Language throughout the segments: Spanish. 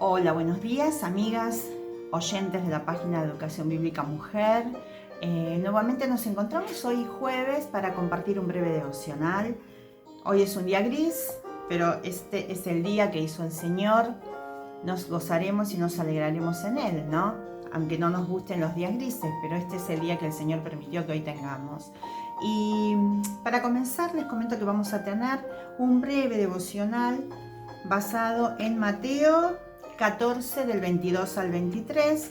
Hola, buenos días, amigas, oyentes de la página de Educación Bíblica Mujer. Nuevamente nos encontramos hoy jueves para compartir un breve devocional. Hoy es un día gris, pero este es el día que hizo el Señor. Nos gozaremos y nos alegraremos en Él, ¿no? Aunque no nos gusten los días grises, pero este es el día que el Señor permitió que hoy tengamos. Y para comenzar les comento que vamos a tener un breve devocional basado en Mateo 14 del 22 al 23,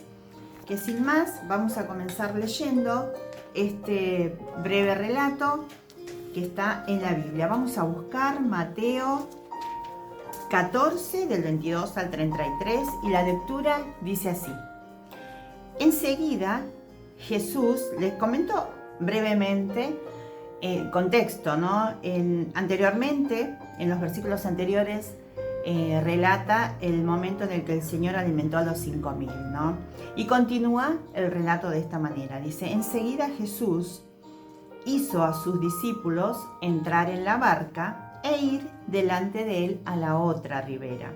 que sin más vamos a comenzar leyendo este breve relato que está en la Biblia. Vamos a buscar Mateo 14 del 22 al 33 y la lectura dice así. Enseguida Jesús les comentó brevemente el contexto, ¿no? Anteriormente, en los versículos anteriores, relata el momento en el que el Señor alimentó a los 5.000, ¿no? Y continúa el relato de esta manera. Dice, enseguida Jesús hizo a sus discípulos entrar en la barca e ir delante de él a la otra ribera,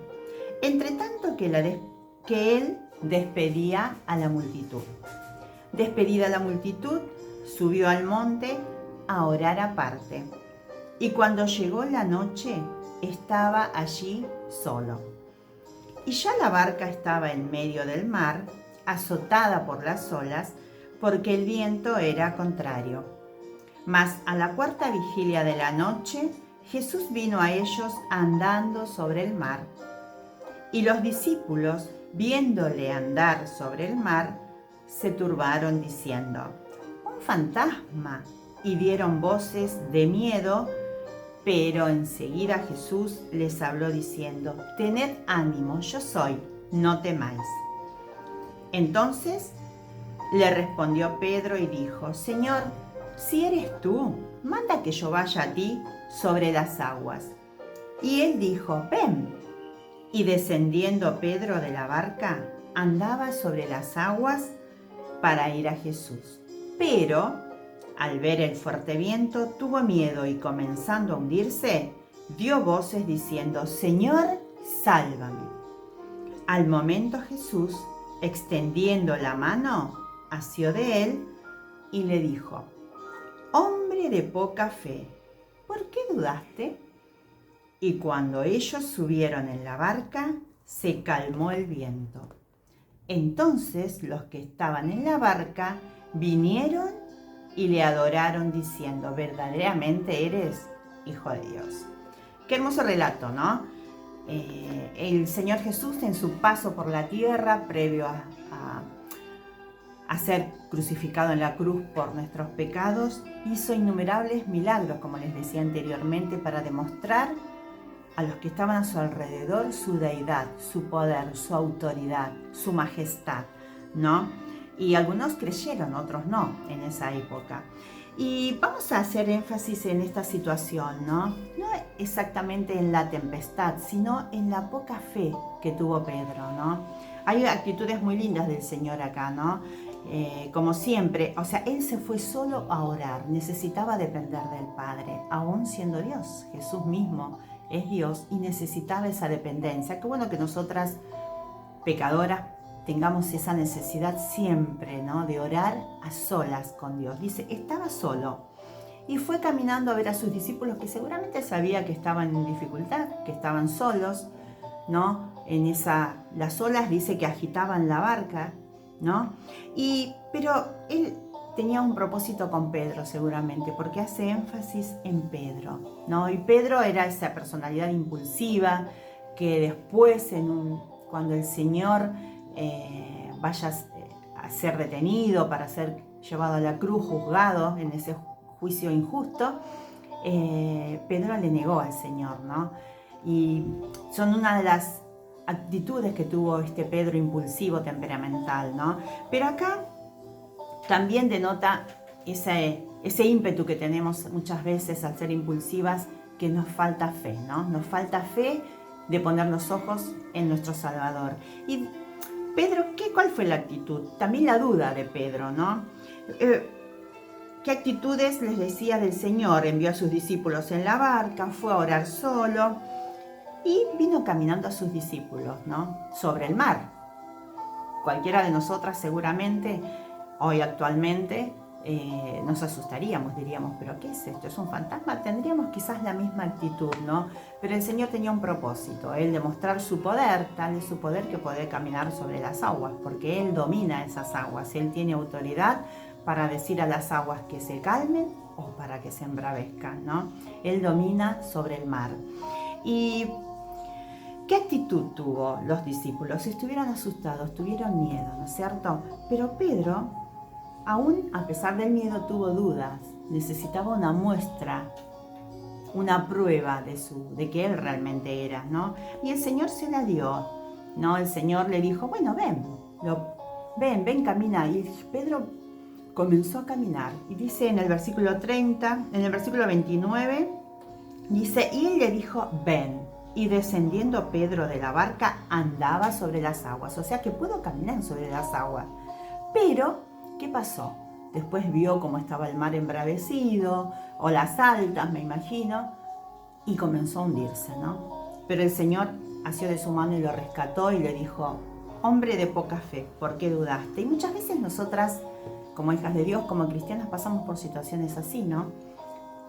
entre tanto que él despedía a la multitud. Despedida la multitud, subió al monte a orar aparte. Y cuando llegó la noche, estaba allí solo. Y ya la barca estaba en medio del mar, azotada por las olas, porque el viento era contrario. Mas a la cuarta vigilia de la noche, Jesús vino a ellos andando sobre el mar. Y los discípulos, viéndole andar sobre el mar, se turbaron diciendo, ¡un fantasma! Y dieron voces de miedo. Pero enseguida Jesús les habló diciendo, tened ánimo, yo soy, no temáis. Entonces le respondió Pedro y dijo, Señor, si eres tú, manda que yo vaya a ti sobre las aguas. Y él dijo, ven. Y descendiendo Pedro de la barca, andaba sobre las aguas para ir a Jesús. Pero al ver el fuerte viento, tuvo miedo y comenzando a hundirse, dio voces diciendo, Señor, sálvame. Al momento Jesús, extendiendo la mano, asió de él y le dijo, hombre de poca fe, ¿por qué dudaste? Y cuando ellos subieron en la barca, se calmó el viento. Entonces los que estaban en la barca vinieron y le adoraron diciendo, verdaderamente eres Hijo de Dios. Qué hermoso relato, ¿no? El Señor Jesús en su paso por la tierra, previo a ser crucificado en la cruz por nuestros pecados, hizo innumerables milagros, como les decía anteriormente, para demostrar a los que estaban a su alrededor su deidad, su poder, su autoridad, su majestad, ¿no? Y algunos creyeron, otros no, en esa época. Y vamos a hacer énfasis en esta situación, ¿no? No exactamente en la tempestad, sino en la poca fe que tuvo Pedro, ¿no? Hay actitudes muy lindas del Señor acá, ¿no? Como siempre, o sea, Él se fue solo a orar, necesitaba depender del Padre, aún siendo Dios. Jesús mismo es Dios y necesitaba esa dependencia. Qué bueno que nosotras, pecadoras, tengamos esa necesidad siempre, ¿no? De orar a solas con Dios. Dice, estaba solo y fue caminando a ver a sus discípulos que seguramente sabía que estaban en dificultad, que estaban solos, ¿no? Las olas dice que agitaban la barca, ¿no? Pero él tenía un propósito con Pedro seguramente, porque hace énfasis en Pedro, ¿no? Y Pedro era esa personalidad impulsiva que después, cuando el Señor vaya a ser detenido para ser llevado a la cruz, juzgado en ese juicio injusto, Pedro le negó al Señor, ¿no? Y son una de las actitudes que tuvo este Pedro impulsivo, temperamental, ¿no? Pero acá también denota ese ímpetu que tenemos muchas veces al ser impulsivas, que nos falta fe, ¿no? Nos falta fe de poner los ojos en nuestro Salvador. Y Pedro, ¿cuál fue la actitud? También la duda de Pedro, ¿no? ¿Qué actitudes les decía del Señor? Envió a sus discípulos en la barca, fue a orar solo. y vino caminando a sus discípulos, ¿no? Sobre el mar. Cualquiera de nosotras seguramente, hoy actualmente, nos asustaríamos, diríamos, ¿pero qué es esto? ¿Es un fantasma? Tendríamos quizás la misma actitud, ¿no? Pero el Señor tenía un propósito, el demostrar su poder, tal es su poder que puede caminar sobre las aguas, porque Él domina esas aguas, Él tiene autoridad para decir a las aguas que se calmen o para que se embravezcan, ¿no? Él domina sobre el mar. ¿Y qué actitud tuvo los discípulos? Estuvieron asustados, tuvieron miedo, ¿no es cierto? Pero Pedro, aún a pesar del miedo, tuvo dudas, necesitaba una muestra, una prueba de que él realmente era, ¿no? Y el Señor se la dio, ¿no? El Señor le dijo, bueno, ven, camina. Y Pedro comenzó a caminar. Y dice en el versículo 30, en el versículo 29, dice, y él le dijo, ven. Y descendiendo Pedro de la barca, andaba sobre las aguas. O sea que pudo caminar sobre las aguas. Pero, ¿qué pasó? Después vio cómo estaba el mar embravecido, olas altas, me imagino, y comenzó a hundirse, ¿no? Pero el Señor asió de su mano y lo rescató y le dijo, hombre de poca fe, ¿por qué dudaste? Y muchas veces nosotras, como hijas de Dios, como cristianas, pasamos por situaciones así, ¿no?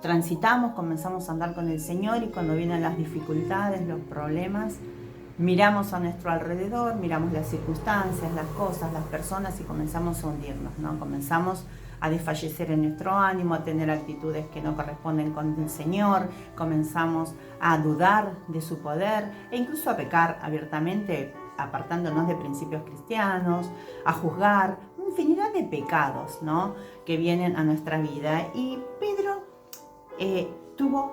Transitamos, comenzamos a andar con el Señor y cuando vienen las dificultades, los problemas, miramos a nuestro alrededor, miramos las circunstancias, las cosas, las personas y comenzamos a hundirnos, ¿no? Comenzamos a desfallecer en nuestro ánimo, a tener actitudes que no corresponden con el Señor, comenzamos a dudar de su poder e incluso a pecar abiertamente, apartándonos de principios cristianos, a juzgar, infinidad de pecados, ¿no? Que vienen a nuestra vida. Y Pedro tuvo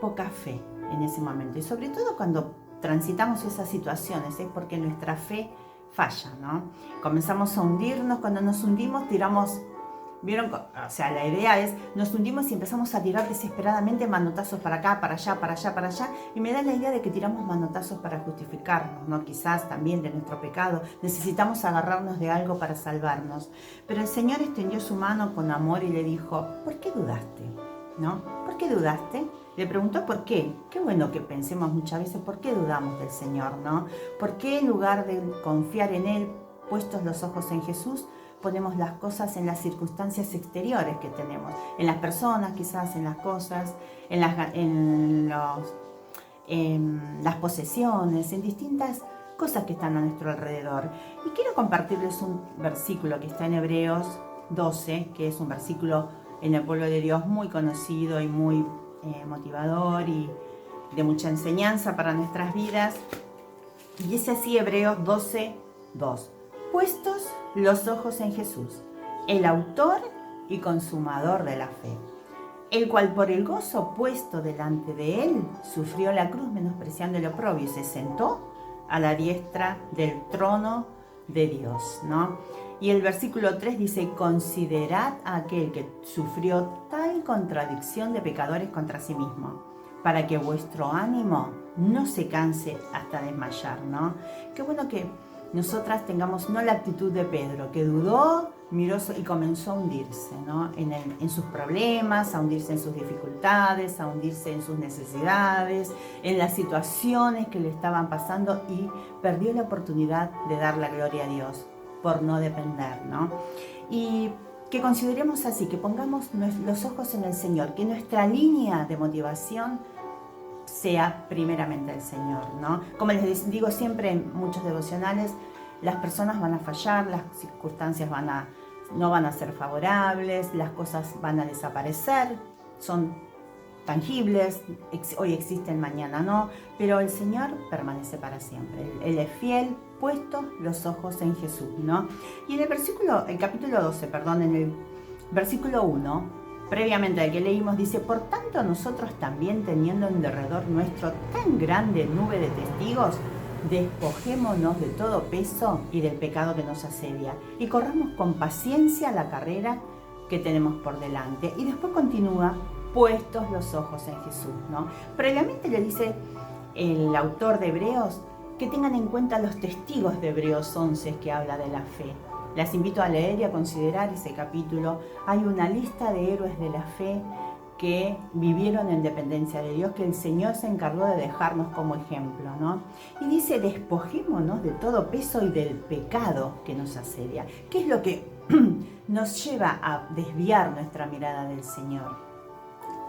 poca fe en ese momento y sobre todo cuando transitamos esas situaciones es porque nuestra fe falla, ¿no? Comenzamos a hundirnos, cuando nos hundimos tiramos, ¿vieron? O sea, la idea es, nos hundimos y empezamos a tirar desesperadamente manotazos para acá, para allá, para allá, para allá, y me da la idea de que tiramos manotazos para justificarnos, ¿no? Quizás también de nuestro pecado, necesitamos agarrarnos de algo para salvarnos, pero el Señor extendió su mano con amor y le dijo, ¿por qué dudaste? ¿No? ¿Por qué dudaste? Le preguntó por qué. Qué bueno que pensemos muchas veces por qué dudamos del Señor, ¿no? ¿Por qué en lugar de confiar en Él, puestos los ojos en Jesús, ponemos las cosas en las circunstancias exteriores que tenemos? En las personas, quizás, en las cosas, en las posesiones, en distintas cosas que están a nuestro alrededor. Y quiero compartirles un versículo que está en Hebreos 12, que es un versículo en el pueblo de Dios muy conocido y muy motivador y de mucha enseñanza para nuestras vidas. Y es así, Hebreos 12, 2. Puestos los ojos en Jesús, el autor y consumador de la fe, el cual por el gozo puesto delante de él sufrió la cruz menospreciando el oprobio y se sentó a la diestra del trono de Dios, ¿no? Y el versículo 3 dice, considerad a aquel que sufrió tal contradicción de pecadores contra sí mismo, para que vuestro ánimo no se canse hasta desmayar, ¿no? Qué bueno que nosotras tengamos no la actitud de Pedro, que dudó, miró y comenzó a hundirse, ¿no? En sus problemas, a hundirse en sus dificultades, a hundirse en sus necesidades, en las situaciones que le estaban pasando y perdió la oportunidad de dar la gloria a Dios por no depender, ¿no? Y que consideremos así, que pongamos los ojos en el Señor, que nuestra línea de motivación sea primeramente el Señor, ¿no? Como les digo siempre en muchos devocionales, las personas van a fallar, las circunstancias no van a ser favorables, las cosas van a desaparecer, son tangibles, hoy existen, mañana no, pero el Señor permanece para siempre. Él es fiel, puestos los ojos en Jesús, ¿no? Y en el capítulo 12, en el versículo 1, previamente al que leímos, dice, por tanto nosotros también teniendo en derredor nuestro tan grande nube de testigos, despojémonos de todo peso y del pecado que nos asedia y corramos con paciencia la carrera que tenemos por delante. Y después continúa, puestos los ojos en Jesús, ¿no? Previamente le dice el autor de Hebreos que tengan en cuenta los testigos de Hebreos 11 que habla de la fe. Las invito a leer y a considerar ese capítulo. Hay una lista de héroes de la fe que vivieron en dependencia de Dios, que el Señor se encargó de dejarnos como ejemplo, ¿no? Y dice, despojémonos de todo peso y del pecado que nos asedia. ¿Qué es lo que nos lleva a desviar nuestra mirada del Señor?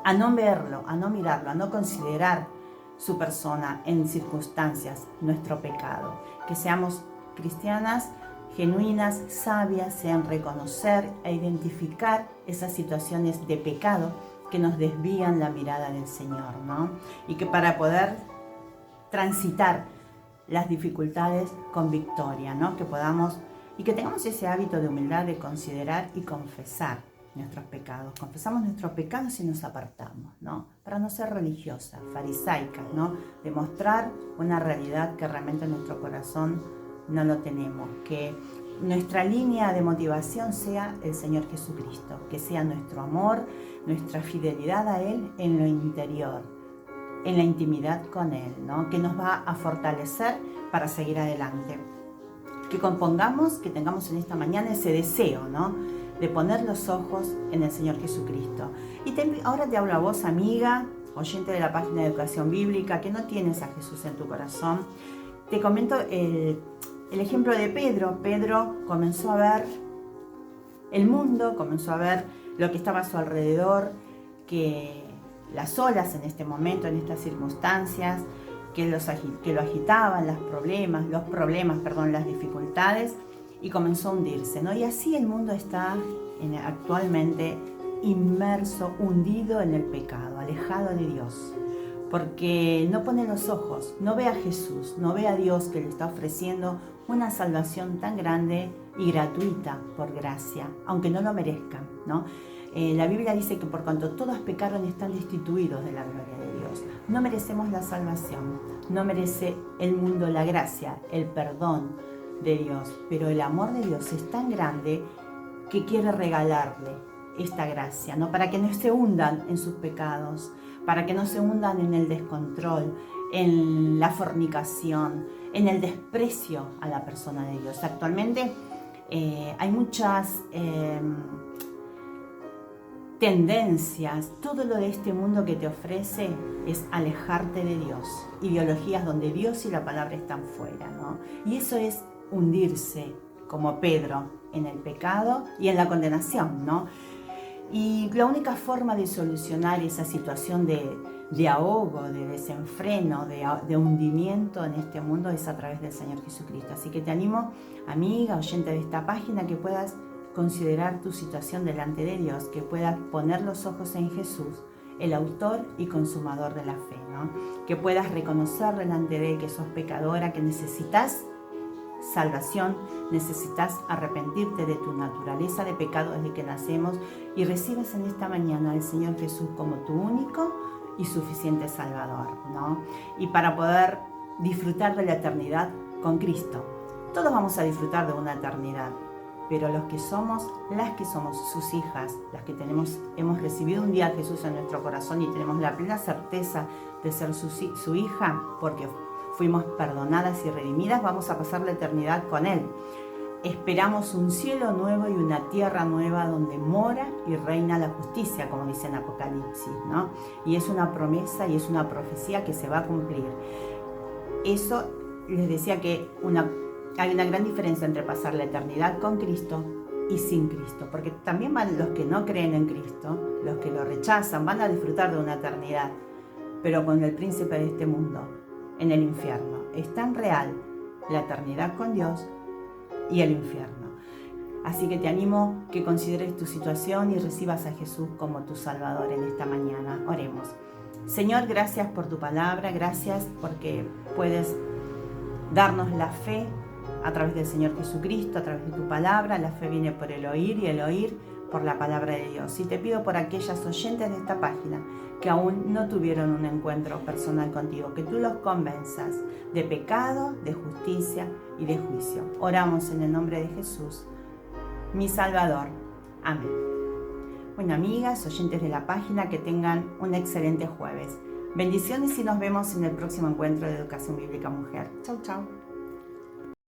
A no verlo, a no mirarlo, a no considerar su persona en circunstancias, nuestro pecado. Que seamos cristianas genuinas, sabias, sean reconocer e identificar esas situaciones de pecado que nos desvían la mirada del Señor, ¿no? Y que para poder transitar las dificultades con victoria, ¿no? Que podamos y que tengamos ese hábito de humildad de considerar y confesar nuestros pecados. Confesamos nuestros pecados y nos apartamos, ¿no? Para no ser religiosas, farisaicas, ¿no? Demostrar una realidad que realmente en nuestro corazón no lo tenemos. Que nuestra línea de motivación sea el Señor Jesucristo, que sea nuestro amor, nuestra fidelidad a Él en lo interior, en la intimidad con Él, ¿no? Que nos va a fortalecer para seguir adelante. Que compongamos, que tengamos en esta mañana ese deseo, ¿no? De poner los ojos en el Señor Jesucristo. Y ahora te hablo a vos, amiga, oyente de la página de Educación Bíblica, que no tienes a Jesús en tu corazón. Te comento el ejemplo de Pedro. Pedro comenzó a ver el mundo, comenzó a ver lo que estaba a su alrededor, que las olas en este momento, en estas circunstancias, que lo agitaban, las dificultades, y comenzó a hundirse, ¿no? Y así el mundo está actualmente inmerso, hundido en el pecado, alejado de Dios, porque no pone los ojos, no ve a Jesús, no ve a Dios que le está ofreciendo una salvación tan grande y gratuita por gracia, aunque no lo merezcan, ¿no? La Biblia dice que por cuanto todos pecaron están destituidos de la gloria de Dios. No merecemos la salvación, no merece el mundo la gracia, el perdón de Dios, pero el amor de Dios es tan grande que quiere regalarle esta gracia, ¿no? Para que no se hundan en sus pecados, para que no se hundan en el descontrol, en la fornicación, en el desprecio a la persona de Dios. Actualmente hay muchas tendencias, todo lo de este mundo que te ofrece es alejarte de Dios, ideologías donde Dios y la palabra están fuera, ¿no? Y eso es hundirse como Pedro en el pecado y en la condenación, ¿no? Y la única forma de solucionar esa situación de ahogo, de desenfreno, de hundimiento en este mundo es a través del Señor Jesucristo. Así que te animo, amiga, oyente de esta página, que puedas considerar tu situación delante de Dios, que puedas poner los ojos en Jesús, el autor y consumador de la fe, ¿no? Que puedas reconocer delante de Él que sos pecadora, que necesitas salvación, necesitas arrepentirte de tu naturaleza de pecado desde que nacemos y recibas en esta mañana al Señor Jesús como tu único y suficiente Salvador, ¿no? Y para poder disfrutar de la eternidad con Cristo. Todos vamos a disfrutar de una eternidad, pero las que somos sus hijas, las que hemos recibido un día a Jesús en nuestro corazón y tenemos la plena certeza de ser su hija, porque fuimos perdonadas y redimidas, vamos a pasar la eternidad con Él. Esperamos un cielo nuevo y una tierra nueva donde mora y reina la justicia, como dice en Apocalipsis, ¿no? Y es una promesa y es una profecía que se va a cumplir. Eso les decía que hay una gran diferencia entre pasar la eternidad con Cristo y sin Cristo, porque también van los que no creen en Cristo, los que lo rechazan, van a disfrutar de una eternidad, pero con el príncipe de este mundo, en el infierno. Es tan real la eternidad con Dios y el infierno. Así que te animo que consideres tu situación y recibas a Jesús como tu Salvador en esta mañana. Oremos. Señor, gracias por tu palabra, gracias porque puedes darnos la fe a través del Señor Jesucristo, a través de tu palabra. La fe viene por el oír y el oír por la palabra de Dios. Y te pido por aquellas oyentes de esta página que aún no tuvieron un encuentro personal contigo, que tú los convenzas de pecado, de justicia y de juicio. Oramos en el nombre de Jesús, mi Salvador. Amén. Bueno, amigas, oyentes de la página, que tengan un excelente jueves. Bendiciones y nos vemos en el próximo encuentro de Educación Bíblica Mujer. Chau, chau.